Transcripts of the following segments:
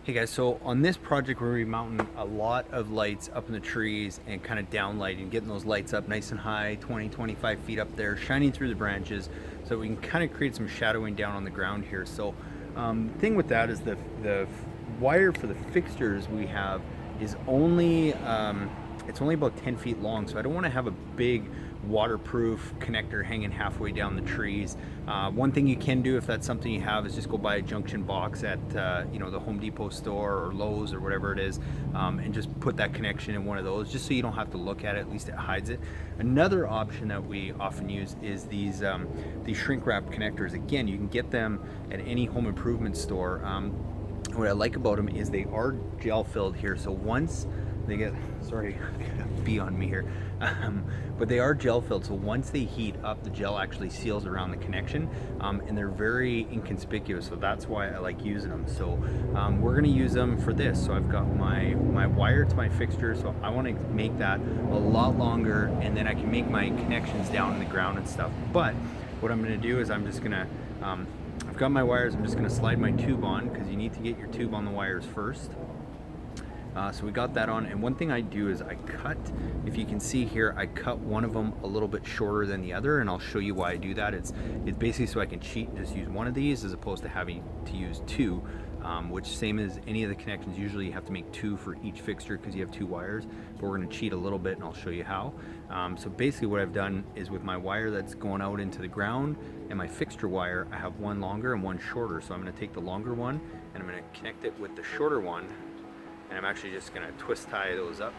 Hey guys, so on this project we're going to be mounting a lot of lights up in the trees and kind of down lighting, getting those lights up nice and high, 20-25 feet up there, shining through the branches so we can kind of create some shadowing down on the ground here. So thing with that is the wire for the fixtures we have is only it's only about 10 feet long, so I don't want to have a big waterproof connector hanging halfway down the trees. One thing you can do if that's something you have is just go buy a junction box at you know, the Home Depot store or Lowe's or whatever it is, and just put that connection in one of those just so you don't have to look at it. At least it hides it. Another option that we often use is these shrink wrap connectors. Again, you can get them at any home improvement store. What I like about them is they are gel filled here, so once they get, sorry, I got a bee on me here, but they are gel filled, so once they heat up, the gel actually seals around the connection, and they're very inconspicuous, so that's why I like using them. So we're going to use them for this. So I've got my wire to my fixture, so I want to make that a lot longer, and then I can make my connections down in the ground and stuff. But what I'm going to do is I'm just going to I've got my wires, I'm just going to slide my tube on, because you need to get your tube on the wires first. So we got that on, and one thing I do is I cut, if you can see here, I cut one of them a little bit shorter than the other, and I'll show you why I do that. It's basically so I can cheat and just use one of these as opposed to having to use two, which same as any of the connections, usually you have to make two for each fixture because you have two wires, but we're going to cheat a little bit and I'll show you how. So basically what I've done is with my wire that's going out into the ground and my fixture wire, I have one longer and one shorter. So I'm going to take the longer one and I'm going to connect it with the shorter one. And I'm actually just going to twist tie those up,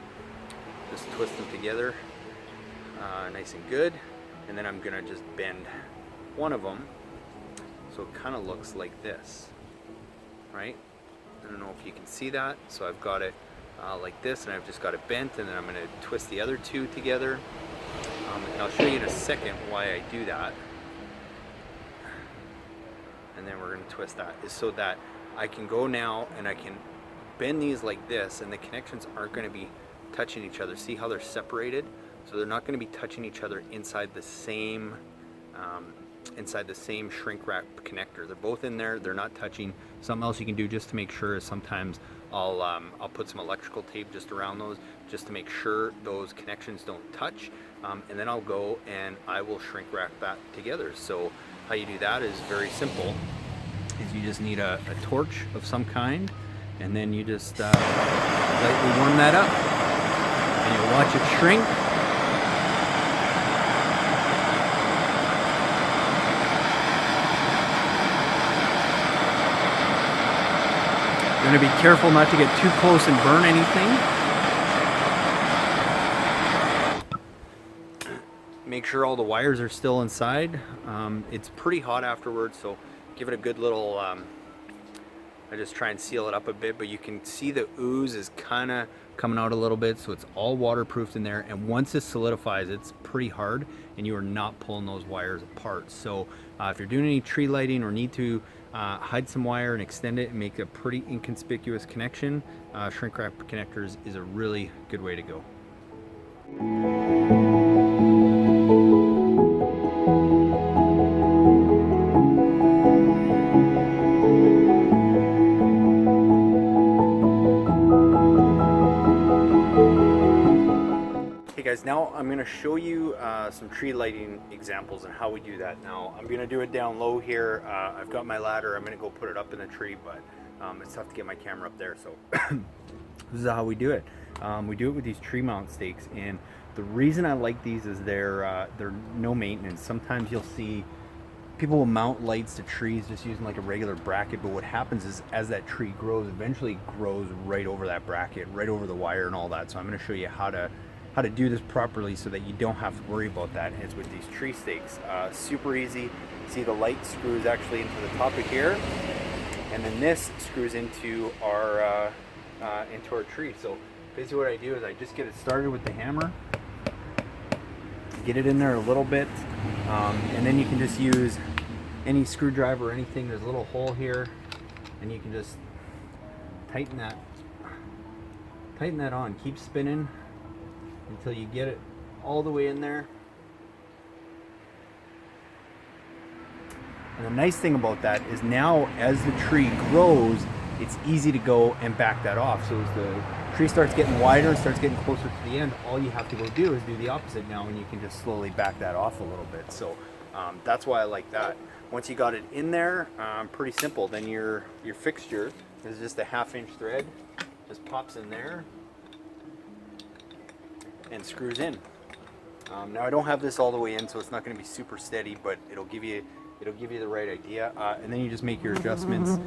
just twist them together nice and good, and then I'm going to just bend one of them so it kind of looks like this, right? I don't know if you can see that. So I've got it like this, and I've just got it bent, and then I'm going to twist the other two together, and I'll show you in a second why I do that. And then we're going to twist that, is so that I can go now and I can bend these like this, and the connections aren't going to be touching each other. See how they're separated? So they're not going to be touching each other inside the same shrink wrap connector. They're both in there, they're not touching. Something else you can do just to make sure is sometimes I'll put some electrical tape just around those, just to make sure those connections don't touch, and then I'll go and I will shrink wrap that together. So how you do that is very simple, is you just need a torch of some kind, and then you just lightly warm that up, and you watch it shrink. You're going to be careful not to get too close and burn anything. Make sure all the wires are still inside. It's pretty hot afterwards, so give it a good little I just try and seal it up a bit, but you can see the ooze is kind of coming out a little bit, so it's all waterproofed in there, and once it solidifies, it's pretty hard and you are not pulling those wires apart. So if you're doing any tree lighting or need to hide some wire and extend it and make a pretty inconspicuous connection, shrink wrap connectors is a really good way to go. Guys, now I'm going to show you some tree lighting examples and how we do that. Now I'm going to do it down low here. I've got my ladder. I'm going to go put it up in the tree, but it's tough to get my camera up there, so this is how we do it. We do it with these tree mount stakes, and the reason I like these is they're no maintenance. Sometimes you'll see people will mount lights to trees just using like a regular bracket, but what happens is as that tree grows, eventually it grows right over that bracket, right over the wire and all that. So I'm going to show you how to do this properly so that you don't have to worry about that. And it's with these tree stakes. Super easy. See, the light screws actually into the top of here, and then this screws into our tree. So basically what I do is I just get it started with the hammer, get it in there a little bit, and then you can just use any screwdriver or anything. There's a little hole here, and you can just tighten that on. Keep spinning until you get it all the way in there. And the nice thing about that is now as the tree grows, it's easy to go and back that off. So as the tree starts getting wider and starts getting closer to the end, all you have to go do is do the opposite now, and you can just slowly back that off a little bit. So that's why I like that. Once you got it in there, pretty simple. Then your fixture is just a 1/2 inch thread, just pops in there and screws in. Now I don't have this all the way in, so it's not going to be super steady, but it'll give you the right idea. And then you just make your adjustments,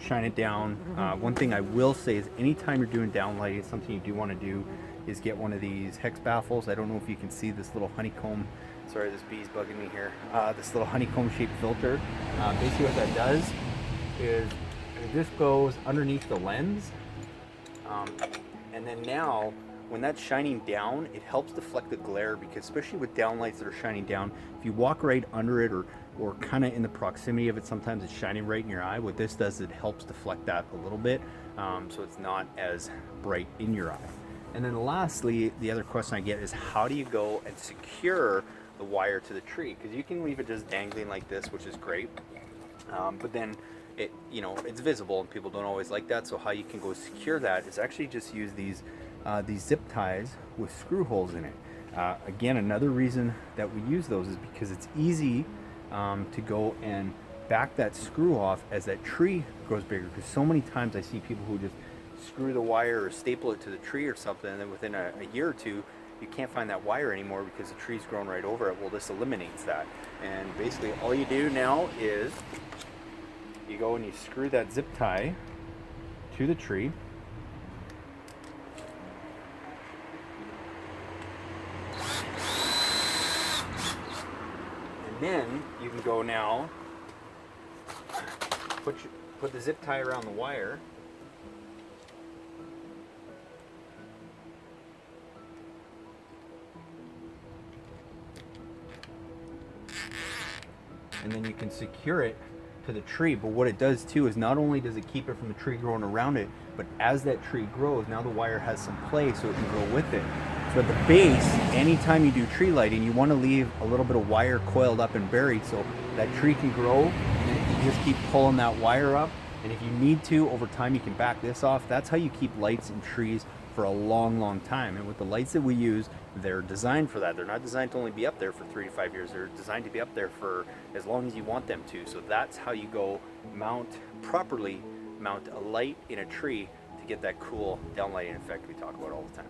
shine it down. One thing I will say is anytime you're doing downlighting, something you do want to do is get one of these hex baffles. I don't know if you can see this little honeycomb. Sorry, this bee's bugging me here. This little honeycomb shaped filter. Basically what that does is this goes underneath the lens. And then now, when that's shining down, it helps deflect the glare, because especially with downlights that are shining down, if you walk right under it or kind of in the proximity of it, sometimes it's shining right in your eye. What this does, it helps deflect that a little bit, so it's not as bright in your eye. And then lastly, the other question I get is, how do you go and secure the wire to the tree? Because you can leave it just dangling like this, which is great, but then it's visible and people don't always like that. So how you can go secure that is actually just use these zip ties with screw holes in it. Again, another reason that we use those is because it's easy to go and back that screw off as that tree grows bigger. Because so many times I see people who just screw the wire or staple it to the tree or something, and then within a year or two you can't find that wire anymore because the tree's grown right over it. Well, this eliminates that. And basically all you do now is you go and you screw that zip tie to the tree. And then you can go now, put the zip tie around the wire. And then you can secure it to the tree. But what it does too is not only does it keep it from the tree growing around it, but as that tree grows, now the wire has some play so it can grow with it. So at the base, anytime you do tree lighting, you want to leave a little bit of wire coiled up and buried so that tree can grow, and you just keep pulling that wire up. And if you need to, over time, you can back this off. That's how you keep lights in trees for a long, long time. And with the lights that we use, they're designed for that. They're not designed to only be up there for 3 to 5 years. They're designed to be up there for as long as you want them to. So that's how you go properly mount a light in a tree to get that cool downlighting effect we talk about all the time.